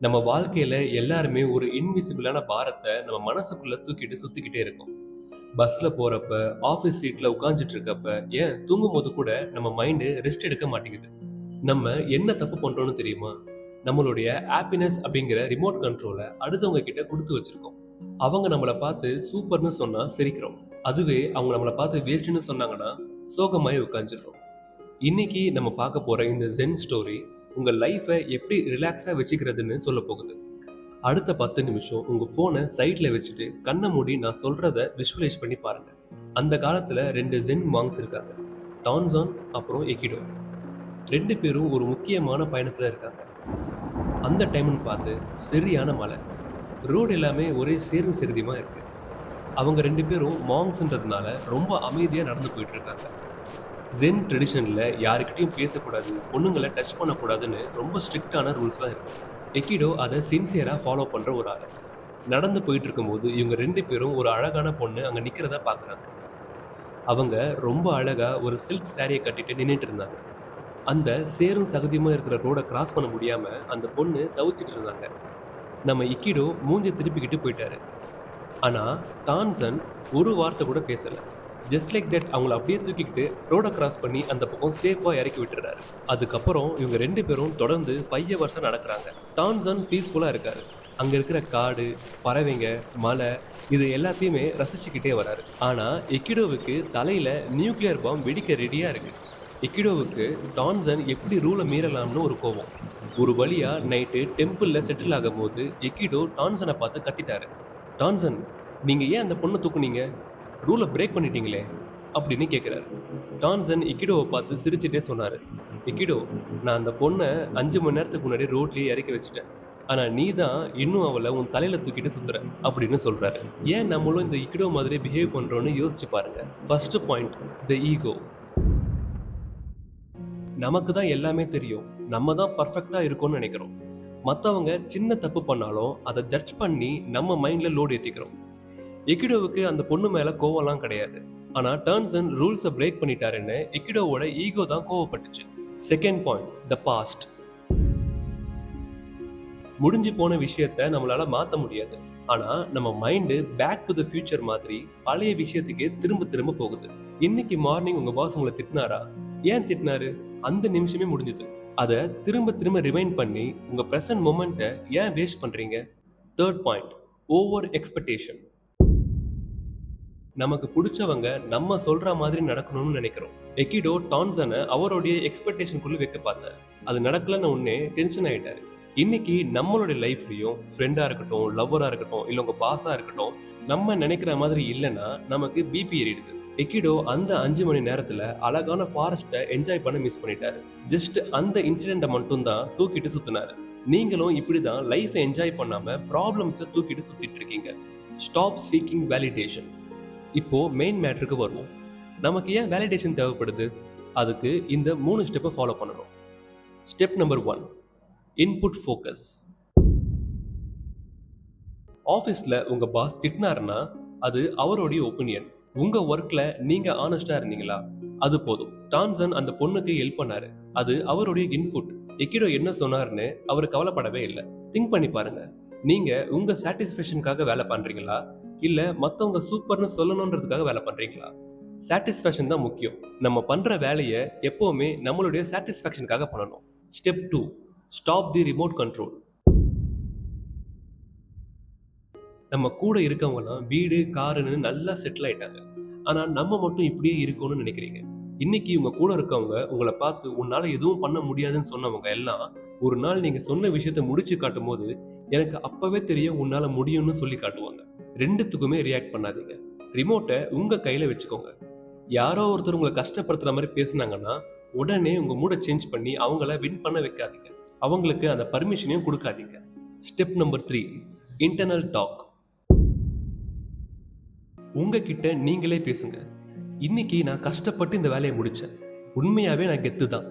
நம்ம வாழ்க்கையில எல்லாருமே ஒரு இன்விசிபிளான பாரத்தை நம்ம மனசுக்குள்ள தூக்கிட்டு சுத்திக்கிட்டே இருக்கோம். பஸ்ல போறப்ப, ஆபீஸ் சீட்ல உட்கார்ந்துட்டு இருக்கப்ப, ஏன் தூங்கும் போது கூட நம்ம மைண்ட் ரெஸ்ட் எடுக்க மாட்டேங்குது. நம்ம என்ன தப்பு பண்றோம்னு தெரியுமா? நம்மளுடைய ஹாப்பினஸ் அப்படிங்கிற ரிமோட் கண்ட்ரோலை அடுத்தவங்க கிட்ட கொடுத்து வச்சிருக்கோம். அவங்க நம்மளை பார்த்து சூப்பர்னு சொன்னா சிரிக்கிறோம். அதுவே அவங்க நம்மளை பார்த்து வேஸ்ட்னு சொன்னாங்கன்னா சோகமாய் உட்காந்துடுறோம். இன்னைக்கு நம்ம பார்க்க போற இந்த ஜென் ஸ்டோரி உங்க லைஃபை எப்படி ரிலாக்ஸா வச்சுக்கிறதுன்னு சொல்ல போகுது. அடுத்த 10 நிமிஷம் உங்க போனை சைட்ல வச்சுட்டு கண்ணை மூடி நான் சொல்றத விஷுவலைஸ் பண்ணி பாருங்க. அந்த காலத்துல 2 ஜென் மாங்ஸ் இருக்காங்க, டான்சான் அப்புறம் எகிடோ. 2 பேரும் ஒரு முக்கியமான பயணத்துல இருக்காங்க. அந்த டைம்னு பார்த்து சரியான மழை, ரோடு எல்லாமே ஒரே சேரும் செருதியுமா இருக்கு. அவங்க 2 பேரும் மாங்ஸ்ன்றதுனால ரொம்ப அமைதியா நடந்து போயிட்டு இருக்காங்க. ஜென் ட்ரெடிஷனில் யாருக்கிட்டையும் பேசக்கூடாது, பொண்ணுங்களை டச் பண்ணக்கூடாதுன்னு ரொம்ப ஸ்ட்ரிக்டான ரூல்ஸ்லாம் இருக்கு. எக்கிடோ அதை சின்சியராக ஃபாலோ பண்ணுற ஒரு ஆள். நடந்து போயிட்டு இருக்கும்போது இவங்க 2 பேரும் ஒரு அழகான பொண்ணு அங்கே நிற்கிறத பார்க்குறாங்க. அவங்க ரொம்ப அழகாக ஒரு சில்க் சாரியை கட்டிட்டு நின்றுட்டு இருந்தாங்க. அந்த சேரும் சகதியுமா இருக்கிற ரோடை கிராஸ் பண்ண முடியாமல் அந்த பொண்ணு தவிச்சிட்டு இருந்தாங்க. நம்ம இக்கிடோ மூஞ்சி திருப்பிக்கிட்டு போயிட்டாரு. ஆனால் டான்சன் ஒரு வார்த்தை கூட பேசலை. ஜஸ்ட் லைக் தட் அவங்கள அப்படியே தூக்கிக்கிட்டு ரோடை கிராஸ் பண்ணி அந்த பக்கம் சேஃபாக இறக்கி விட்டுறாரு. அதுக்கப்புறம் இவங்க 2 பேரும் தொடர்ந்து 5 ஹவர்ஸாக நடக்கிறாங்க. டான்சன் பீஸ்ஃபுல்லாக இருக்காரு. அங்கே இருக்கிற காடு, பறவைங்க, மலை, இது எல்லாத்தையுமே ரசிச்சுக்கிட்டே வராரு. ஆனால் எக்கிடோவுக்கு தலையில் நியூக்ளியர் பாம் வெடிக்க ரெடியாக இருக்கு. எக்கிடோவுக்கு டான்சன் எப்படி ரூலை மீறலாம்னு ஒரு கோவம். ஒரு வழியா நைட்டு டெம்பிளில் செட்டில் ஆகும் போது எக்கிடோ டான்சனை பார்த்து கத்திட்டாரு. டான்சன், நீங்கள் ஏன் அந்த பொண்ணை தூக்குனீங்க? ரூலை பிரேக் பண்ணிட்டீங்களே அப்படின்னு கேட்குறாரு. டான்சன் இக்கிடோவை பார்த்து சிரிச்சுட்டே சொன்னார், இக்கிடோ, நான் அந்த பொண்ணை 5 மணி நேரத்துக்கு முன்னாடி ரோட்லேயே இறக்கி வச்சுட்டேன். ஆனால் நீ தான் இன்னும் அவளை உன் தலையில் தூக்கிட்டு சுத்துற அப்படின்னு சொல்கிறாரு. ஏன் நம்மளும் இந்த இக்கிடோ மாதிரி பிஹேவ் பண்ணுறோன்னு யோசிச்சு பாருங்க. First point, the ego. நமக்கு தான் எல்லாமே தெரியும், நம்ம தான் பர்ஃபெக்டாக இருக்கோம்னு நினைக்கிறோம். மற்றவங்க சின்ன தப்பு பண்ணாலும் அதை ஜட்ஜ் பண்ணி நம்ம மைண்டில் லோடு ஏற்றிக்கிறோம். எக்கிடோவுக்கு அந்த பொண்ணு மேல கோவம்லாம் கிடையாது. ஆனா டான்சன் ரூல்ஸை பிரேக் பண்ணிட்டாருன்னு எக்கிடோவோட ஈகோ தான் கோவப்பட்டுச்சு. Second point, the past. முடிஞ்சு போன விஷயத்த நம்மளால மாத்த முடியாது. ஆனா நம்ம mind back to the future மாதிரி பழைய விஷயத்துக்கே திரும்ப திரும்ப போகுது. இன்னைக்கு மார்னிங் உங்க பாஸ் உங்களை திட்டினாரா? ஏன் திட்டினாரு? அந்த நிமிஷமே முடிஞ்சது. அதை திரும்ப திரும்ப ரிமைண்ட் பண்ணி உங்க பிரசன்ட் மொமெண்ட்டை ஏன் வேஸ்ட் பண்றீங்க? Third point, over expectation. நமக்கு பிடிச்சவங்க நம்ம சொல்ற மாதிரி நடக்கணும்னு நினைக்கிறோம். எக்கிடோ டான்சனை அவருடைய எக்ஸ்பெக்டேஷனுக்குள்ள வைக்க பார்த்தாரு. அது நடக்கலன்னு உடனே டென்ஷன் ஆயிட்டாரு. இன்னைக்கு நம்மளுடைய லைஃப்லயும் ஃப்ரெண்டா இருக்கட்டும், லவ்வரா இருக்கட்டும், இல்ல உங்க பாஸா இருக்கட்டும், நம்ம நினைக்கிற மாதிரி இல்லைன்னா நமக்கு பிபி ஏறிடுது. எக்கிடோ அந்த 5 மணி நேரத்துல அழகான ஃபாரஸ்ட்டை என்ஜாய் பண்ண மிஸ் பண்ணிட்டாரு. ஜஸ்ட் அந்த இன்சிடென்ட்டை மட்டும் தான் தூக்கிட்டு சுத்தினாரு. நீங்களும் இப்படிதான் லைஃபை என்ஜாய் பண்ணாம ப்ராப்ளம்ஸை தூக்கிட்டு சுத்திட்டு இருக்கீங்க. Stop seeking validation. இப்போ மெயின் மேட்டருக்கு வருவோம். நமக்கு ஏன் வேலிடேஷன் தேவைப்படுது? அதுக்கு இந்த 3 ஸ்டெப்பை ஃபாலோ பண்ணணும். Step number 1, input focus. ஆஃபீஸில் உங்கள் பாஸ் திட்டினாருன்னா அது அவருடைய ஒப்பீனியன். உங்கள் ஒர்க்கில் நீங்கள் ஆனஸ்டாக இருந்தீங்களா? அது போதும். டான்சன் அந்த பொண்ணுக்கு ஹெல்ப் பண்ணாரு, அது அவருடைய இன்புட். எக்கிடோ என்ன சொன்னாருன்னு அவர் கவலைப்படவே இல்லை. திங்க் பண்ணி பாருங்க, நீங்கள் உங்கள் சாட்டிஸ்ஃபேக்ஷனுக்காக வேலை பண்ணுறீங்களா, இல்லை மற்றவங்க சூப்பர்னு சொல்லணுன்றதுக்காக வேலை பண்ணுறீங்களா? சாட்டிஸ்ஃபேக்ஷன் தான் முக்கியம். நம்ம பண்ணுற வேலையை எப்போவுமே நம்மளுடைய சாட்டிஸ்ஃபேக்ஷனுக்காக பண்ணணும். Step 2, stop the remote control. நம்ம கூட இருக்கவங்கலாம் வீடு, காருன்னு நல்லா செட்டில் ஆயிட்டாங்க. ஆனால் நம்ம மட்டும் இப்படியே இருக்கணும்னு நினைக்கிறீங்க. இன்னைக்கு உங்க கூட இருக்கவங்க உங்களை பார்த்து உன்னால எதுவும் பண்ண முடியாதுன்னு சொன்னவங்க எல்லாம் ஒரு நாள் நீங்க சொன்ன விஷயத்த முடிச்சு காட்டும் போது எனக்கு அப்பவே தெரியும் உன்னால முடியும்னு சொல்லி காட்டுவாங்க. ரெண்டுத்துக்குமே ரியாக்ட் பண்ணாதீங்க. ரிமோட்டை உங்க கையில வச்சுக்கோங்க. யாரோ ஒருத்தர் உங்களை கஷ்டப்படுத்துற மாதிரி பேசுனாங்கன்னா உடனே உங்க மூடை சேஞ்ச் பண்ணி அவங்கள வின் பண்ண வைக்காதீங்க. அவங்களுக்கு அந்த பர்மிஷனையும் கொடுக்காதீங்க. Step number 3, internal talk. உங்ககிட்ட நீங்களே பேசுங்க. இன்னைக்கு நான் கஷ்டப்பட்டு இந்த வேலையை முடிச்சேன், உண்மையாவே நான் கெத்து தான்.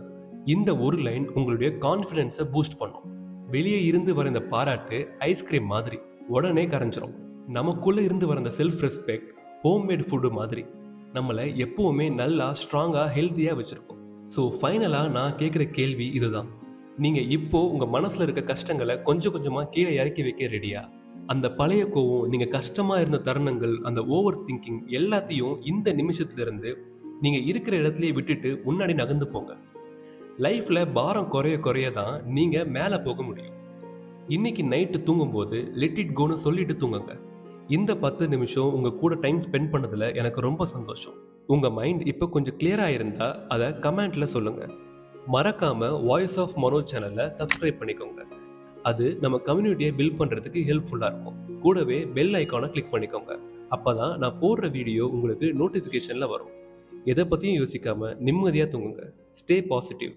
இந்த ஒரு லைன் உங்களுடைய கான்ஃபிடென்ஸை பூஸ்ட் பண்ணும். வெளியே இருந்து வர இந்த பாராட்டு ஐஸ்கிரீம் மாதிரி உடனே கரைஞ்சிரும். நமக்குள்ள இருந்து வர இந்த செல்ஃப் ரெஸ்பெக்ட் ஹோம்மேட் ஃபுட்டு மாதிரி நம்மளை எப்பவுமே நல்லா ஸ்ட்ராங்காக ஹெல்த்தியாக வச்சுருக்கோம். ஸோ ஃபைனலாக நான் கேட்குற கேள்வி இதுதான். நீங்க இப்போ உங்க மனசுல இருக்க கஷ்டங்கள கொஞ்சம் கொஞ்சமா கீழ இறக்கி வைக்க ரெடியா? அந்த பழைய கோவம், நீங்க கஷ்டமா இருந்த தருணங்கள், அந்த ஓவர் திங்கிங் எல்லாத்தையும் இந்த நிமிஷத்துல இருந்து நீங்க இருக்கிற இடத்திலேயே விட்டுட்டு முன்னாடி நகர்ந்து போங்க. லைஃப்ல பாரம் குறைய குறைய தான் நீங்க மேல போக முடியும். இன்னைக்கு நைட்டு தூங்கும்போது லெட் இட் கோன்னு சொல்லிட்டு தூங்குங்க. இந்த 10 நிமிஷம் உங்க கூட டைம் ஸ்பெண்ட் பண்ணதுல எனக்கு ரொம்ப சந்தோஷம். உங்க மைண்ட் இப்ப கொஞ்சம் கிளியரா இருந்தா அத கமெண்ட்ல சொல்லுங்க. மறக்காம வாய்ஸ் ஆஃப் மனோஜ் சேனலை சப்ஸ்கிரைப் பண்ணிக்கோங்க. அது நம்ம கம்யூனிட்டியை பில்ட் பண்றதுக்கு ஹெல்ப்ஃபுல்லா இருக்கும். கூடவே பெல் ஐகானை கிளிக் பண்ணிக்கோங்க. அப்பதான் நான் போடுற வீடியோ உங்களுக்கு நோட்டிபிகேஷன்ல வரும். எதை பத்தியும் யோசிக்காம நிம்மதியா தூங்குங்க. Stay positive.